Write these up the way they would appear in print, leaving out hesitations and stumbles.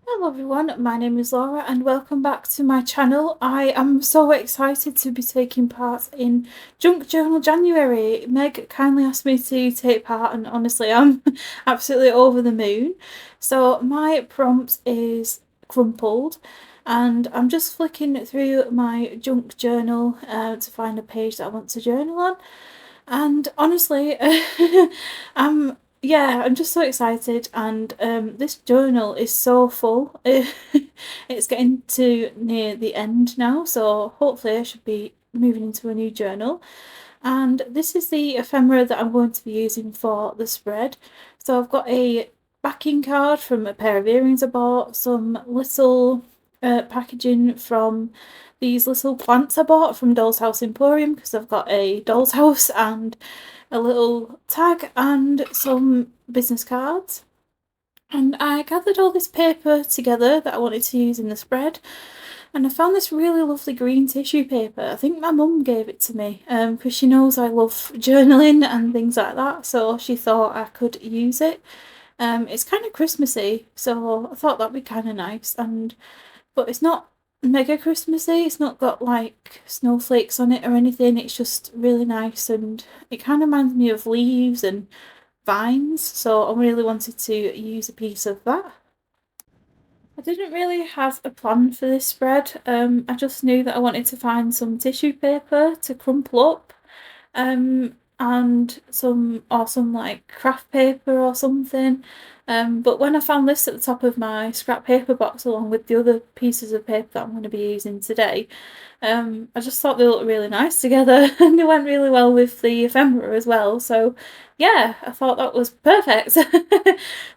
Hello everyone, my name is Laura and welcome back to my channel. I am so excited to be taking part in Junk Journal January. Meg kindly asked me to take part and honestly I'm absolutely over the moon. So my prompt is Crumpled and I'm just flicking through my junk journal to find a page that I want to journal on. And honestly, I'm just so excited, and this journal is so full. It's getting to near the end now, so hopefully I should be moving into a new journal. And this is the ephemera that I'm going to be using for the spread. So I've got a backing card from a pair of earrings I bought, some little packaging from these little plants I bought from Doll's House Emporium because I've got a doll's house, and a little tag and some business cards. And I gathered all this paper together that I wanted to use in the spread, and I found this really lovely green tissue paper. I think my mum gave it to me because she knows I love journaling and things like that, so she thought I could use it. It's kind of Christmassy, so I thought that'd be kind of nice. But it's not mega Christmassy. It's not got like snowflakes on it or anything. It's just really nice, and it kind of reminds me of leaves and vines. So I really wanted to use a piece of that. I didn't really have a plan for this spread. I just knew that I wanted to find some tissue paper to crumple up, and some like craft paper or something. But when I found this at the top of my scrap paper box along with the other pieces of paper that I'm going to be using today, I just thought they looked really nice together and they went really well with the ephemera as well. So yeah, I thought that was perfect.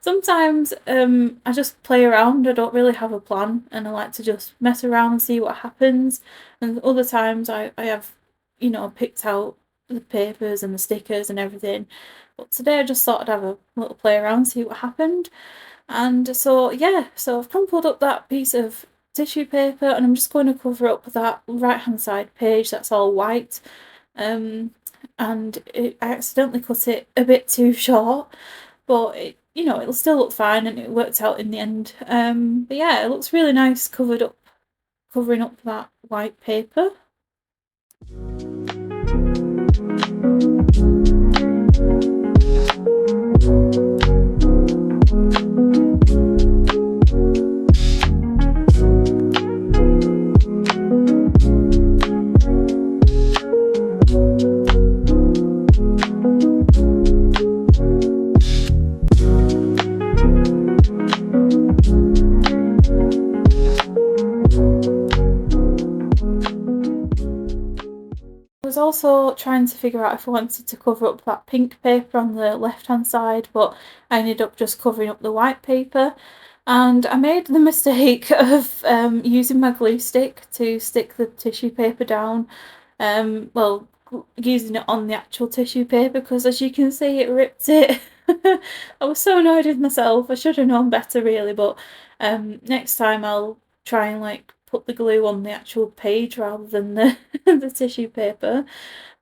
Sometimes I just play around. I don't really have a plan and I like to just mess around and see what happens. And other times I have, picked out the papers and the stickers and everything. But today I just thought I'd have a little play around, see what happened. And so yeah, so I've crumpled up that piece of tissue paper and I'm just going to cover up that right hand side page that's all white. Um, I accidentally cut it a bit too short, but it'll still look fine and it worked out in the end. But yeah, it looks really nice covering up that white paper. I was also trying to figure out if I wanted to cover up that pink paper on the left hand side, but I ended up just covering up the white paper. And I made the mistake of using my glue stick to stick the tissue paper down. Well, using it on the actual tissue paper because as you can see, it ripped it. I was so annoyed with myself. I should have known better, really, but next time I'll try and like put the glue on the actual page rather than the the tissue paper.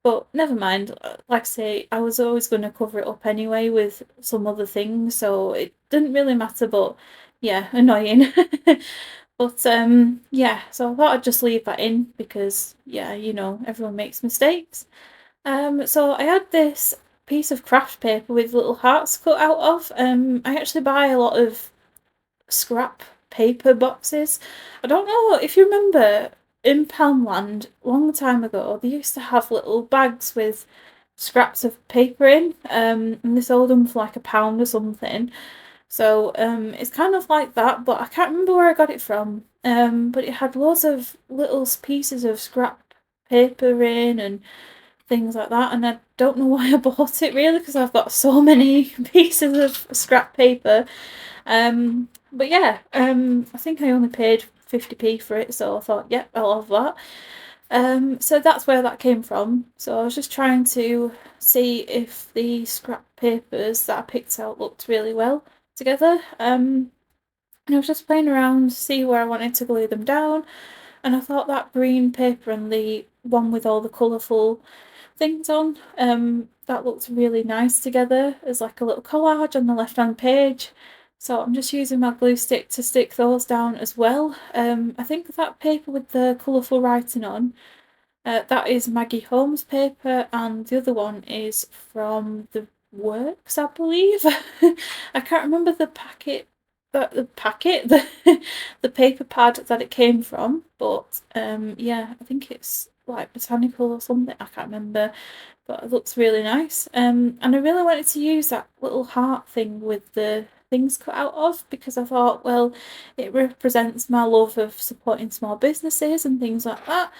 But never mind. Like I say, I was always going to cover it up anyway with some other things, so it didn't really matter. But yeah, annoying. But yeah, so I thought I'd just leave that in because yeah, everyone makes mistakes. So I had this piece of craft paper with little hearts cut out of. I actually buy a lot of scrap paper boxes. I don't know if you remember in Poundland, a long time ago, they used to have little bags with scraps of paper in, and they sold them for like £1 or something. So it's kind of like that, but I can't remember where I got it from. But it had loads of little pieces of scrap paper in and things like that, and I don't know why I bought it really because I've got so many pieces of scrap paper. But yeah, I think I only paid 50p for it, so I thought, yep, I'll have that. So that's where that came from. So I was just trying to see if the scrap papers that I picked out looked really well together. And I was just playing around to see where I wanted to glue them down, and I thought that green paper and the one with all the colourful things on, that looked really nice together as like a little collage on the left hand page. So I'm just using my glue stick to stick those down as well. I think that paper with the colourful writing on, that is Maggie Holmes paper, and the other one is from the Works, I believe. I can't remember the packet, the paper pad that it came from, but yeah, I think it's like botanical or something. I can't remember, but it looks really nice. And I really wanted to use that little heart thing with the things cut out of, because I thought, well, it represents my love of supporting small businesses and things like that.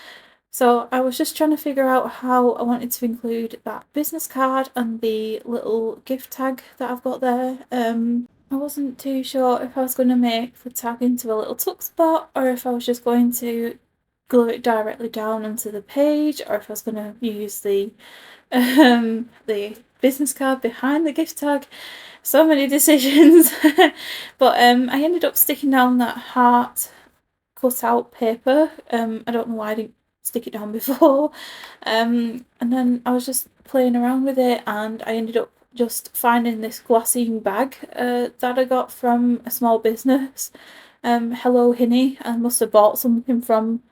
So I was just trying to figure out how I wanted to include that business card and the little gift tag that I've got there. I wasn't too sure if I was going to make the tag into a little tuck spot, or if I was just going to glue it directly down onto the page, or if I was going to use the business card behind the gift tag. So many decisions. But I ended up sticking down that heart cut out paper. I don't know why I didn't stick it down before. And then I was just playing around with it, and I ended up just finding this glassine bag that I got from a small business. Hello Hinny. I must have bought something from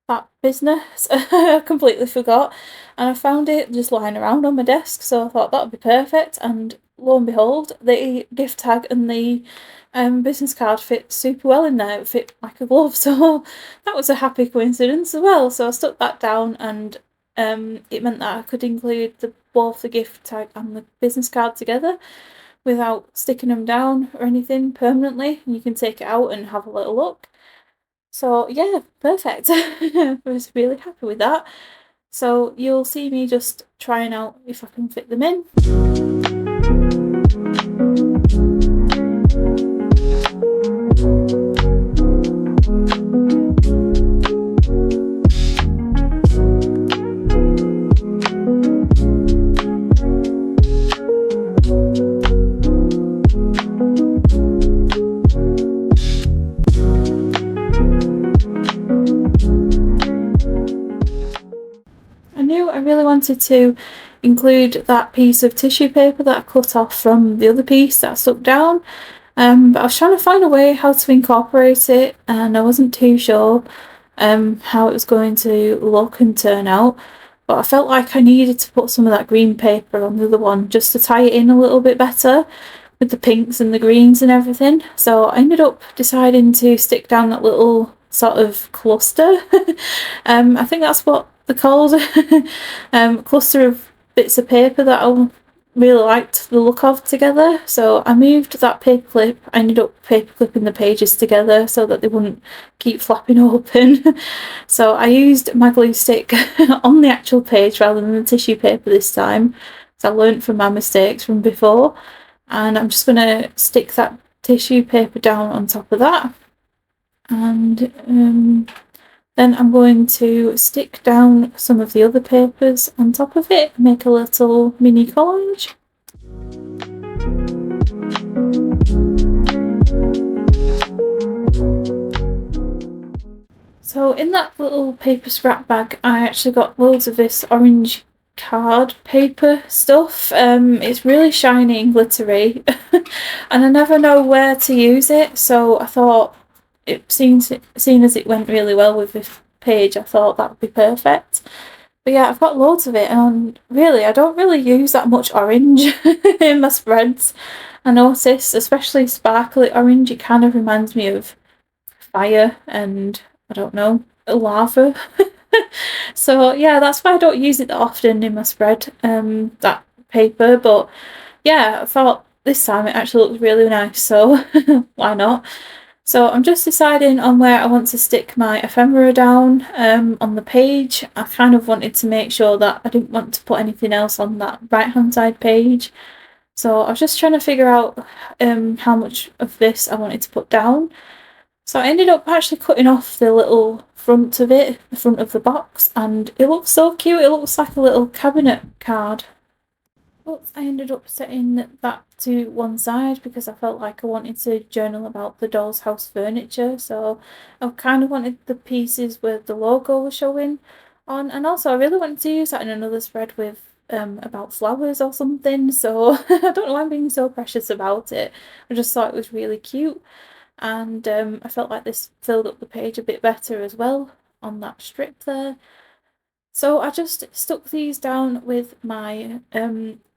that business. I completely forgot. And I found it just lying around on my desk, so I thought that would be perfect. And lo and behold, the gift tag and the business card fit super well in there. It fit like a glove, so that was a happy coincidence as well. So I stuck that down, and it meant that I could include both the gift tag and the business card together without sticking them down or anything permanently. And you can take it out and have a little look. So yeah, perfect. I was really happy with that. So you'll see me just trying out if I can fit them in. I really wanted to include that piece of tissue paper that I cut off from the other piece that I stuck down, but I was trying to find a way how to incorporate it, and I wasn't too sure how it was going to look and turn out, but I felt like I needed to put some of that green paper on the other one just to tie it in a little bit better with the pinks and the greens and everything. So I ended up deciding to stick down that little sort of cluster. I think that's what they're called. Cluster of bits of paper that I really liked the look of together. So I moved that paper clip. I ended up paper clipping the pages together so that they wouldn't keep flapping open. So I used my glue stick on the actual page rather than the tissue paper this time, so I learnt from my mistakes from before. And I'm just going to stick that tissue paper down on top of that, and then I'm going to stick down some of the other papers on top of it, make a little mini collage. So in that little paper scrap bag, I actually got loads of this orange card paper stuff. It's really shiny and glittery, and I never know where to use it, so I thought, seeing as it went really well with this page, I thought that would be perfect. But yeah, I've got loads of it, and really, I don't really use that much orange in my spreads. I notice, especially sparkly orange, it kind of reminds me of fire and, I don't know, lava. So yeah, that's why I don't use it that often in my spread, that paper. But yeah, I thought this time it actually looks really nice, so why not? So I'm just deciding on where I want to stick my ephemera down on the page. I kind of wanted to make sure that I didn't want to put anything else on that right hand side page. So I was just trying to figure out how much of this I wanted to put down. So I ended up actually cutting off the little front of it, the front of the box, and it looks so cute. It looks like a little cabinet card. But I ended up setting that to one side because I felt like I wanted to journal about the doll's house furniture. So I kind of wanted the pieces where the logo was showing on, and also I really wanted to use that in another spread with about flowers or something. So I don't know why I'm being so precious about it. I just thought it was really cute, and I felt like this filled up the page a bit better as well on that strip there. So I just stuck these down with my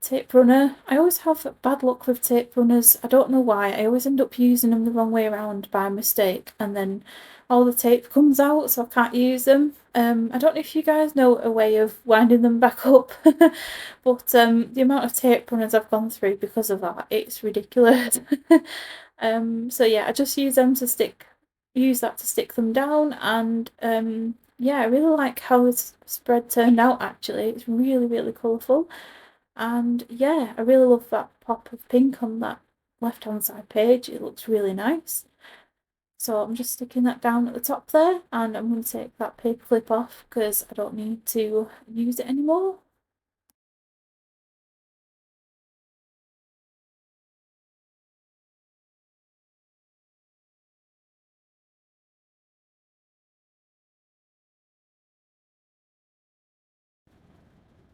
tape runner. I always have bad luck with tape runners. I don't know why. I always end up using them the wrong way around by mistake, and then all the tape comes out, so I can't use them. I don't know if you guys know a way of winding them back up, but the amount of tape runners I've gone through because of that, it's ridiculous. So yeah, I just use that to stick them down, and yeah, I really like how this spread turned out actually. It's really, really colourful. And yeah, I really love that pop of pink on that left-hand side page. It looks really nice. So I'm just sticking that down at the top there, and I'm going to take that paper clip off because I don't need to use it anymore.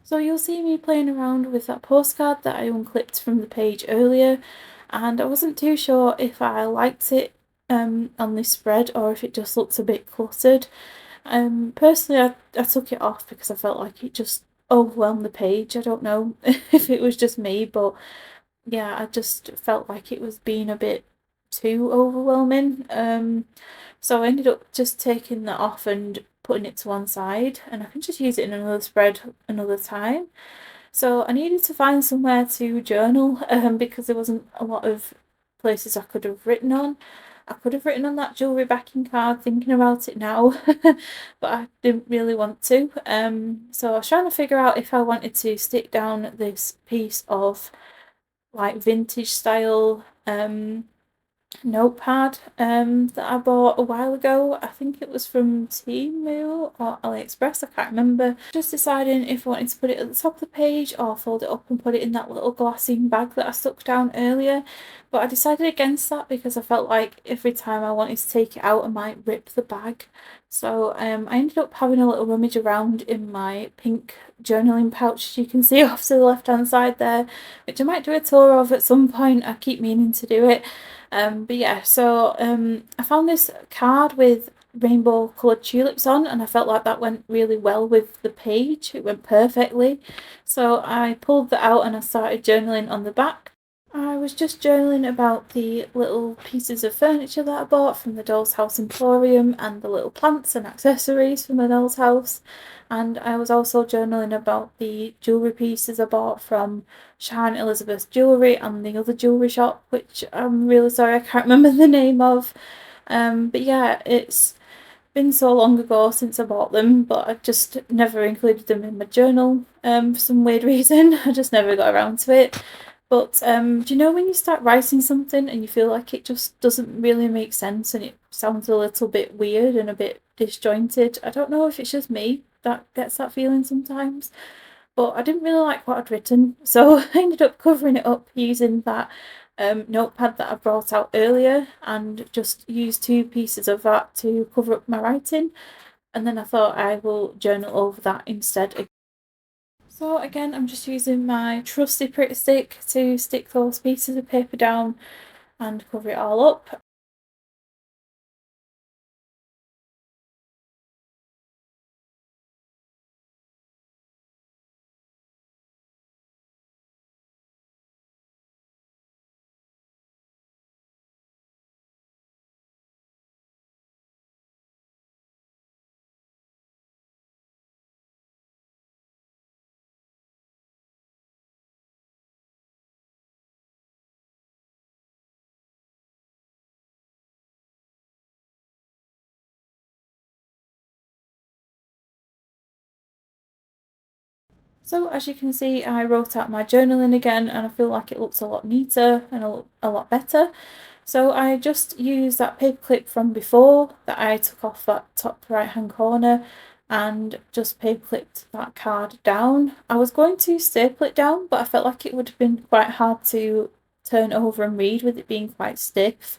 So you'll see me playing around with that postcard that I unclipped from the page earlier, and I wasn't too sure if I liked it on this spread or if it just looked a bit cluttered. Personally, I took it off because I felt like it just overwhelmed the page. I don't know if it was just me, but yeah, I just felt like it was being a bit too overwhelming. So I ended up just taking that off and putting it to one side, and I can just use it in another spread another time. So I needed to find somewhere to journal because there wasn't a lot of places I could have written on. I could have written on that jewellery backing card thinking about it now, but I didn't really want to. So I was trying to figure out if I wanted to stick down this piece of like vintage style notepad that I bought a while ago. I think it was from Temu or AliExpress, I can't remember. Just deciding if I wanted to put it at the top of the page or fold it up and put it in that little glassine bag that I stuck down earlier. But I decided against that because I felt like every time I wanted to take it out I might rip the bag. So I ended up having a little rummage around in my pink journaling pouch, as you can see off to the left hand side there, which I might do a tour of at some point. I keep meaning to do it. But yeah, so I found this card with rainbow coloured tulips on, and I felt like that went really well with the page. It went perfectly. So I pulled that out and I started journaling on the back. I was just journaling about the little pieces of furniture that I bought from the Doll's House Emporium and the little plants and accessories from the Doll's House. And I was also journaling about the jewellery pieces I bought from Sharon Elizabeth Jewellery and the other jewellery shop, which I'm really sorry I can't remember the name of. But yeah, it's been so long ago since I bought them, but I just never included them in my journal for some weird reason. I just never got around to it. But do you know when you start writing something and you feel like it just doesn't really make sense and it sounds a little bit weird and a bit disjointed? I don't know if it's just me that gets that feeling sometimes, but I didn't really like what I'd written, so I ended up covering it up using that notepad that I brought out earlier and just used two pieces of that to cover up my writing. And then I thought I will journal over that instead. So again, I'm just using my trusty Pritt stick to stick those pieces of paper down and cover it all up. So as you can see, I wrote out my journaling again and I feel like it looks a lot neater and a lot better. So I just used that paper clip from before that I took off that top right hand corner and just paper clipped that card down. I was going to staple it down, but I felt like it would have been quite hard to turn over and read with it being quite stiff.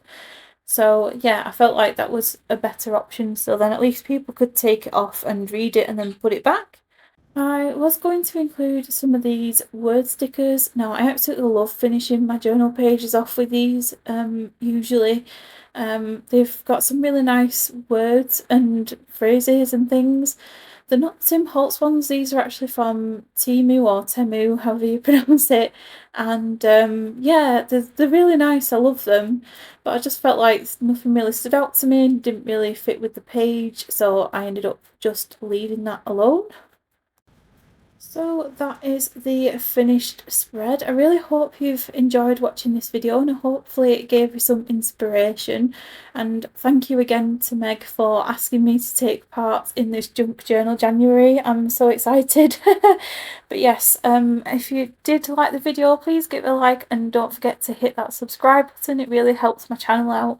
So yeah, I felt like that was a better option, so then at least people could take it off and read it and then put it back. I was going to include some of these word stickers. Now, I absolutely love finishing my journal pages off with these, usually. They've got some really nice words and phrases and things. They're not Tim Holtz ones, these are actually from Timu or Temu, however you pronounce it. And yeah, they're really nice, I love them. But I just felt like nothing really stood out to me and didn't really fit with the page, so I ended up just leaving that alone. So that is the finished spread. I really hope you've enjoyed watching this video and hopefully it gave you some inspiration. And thank you again to Meg for asking me to take part in this junk journal January. I'm so excited. But yes, if you did like the video, please give it a like and don't forget to hit that subscribe button. It really helps my channel out.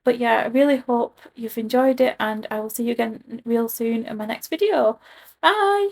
But yeah, I really hope you've enjoyed it and I will see you again real soon in my next video. Bye!